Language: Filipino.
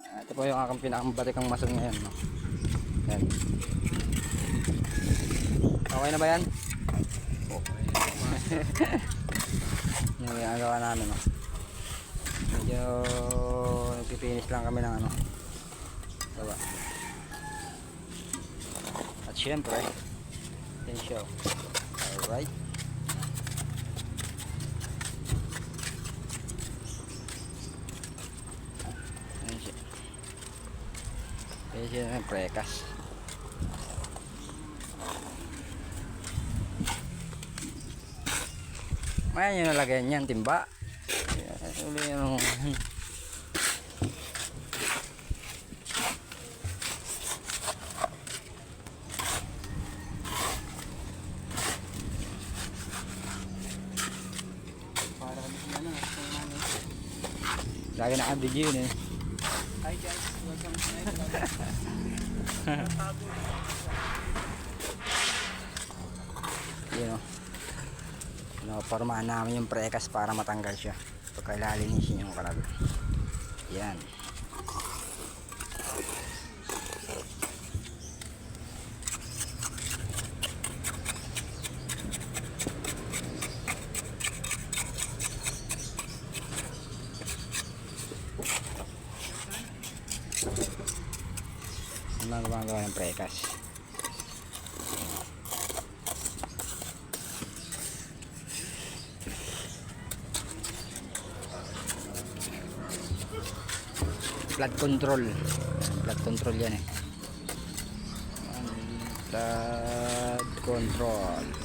Ito po yung aking pinakabatikang mason ngayon, no? Yan. Okay na ba yan? Okay. Yung ginagawa namin, no? Medyo nagpipinish lang kami ng ano, diba? At syempre tensyo. Alright, tensyo ng prekas. Ayan yung nalagyan yan, timba. Uli yung lagi naka-video yun eh. Hi guys, welcome to my vlog. Yun o. Pinapormahan namin yung prekas para matanggal siya pagka ilalinisin yung kalag. Yan. Ang gumagawa ng prekas. Flood control. Flood control yan eh. Flood control.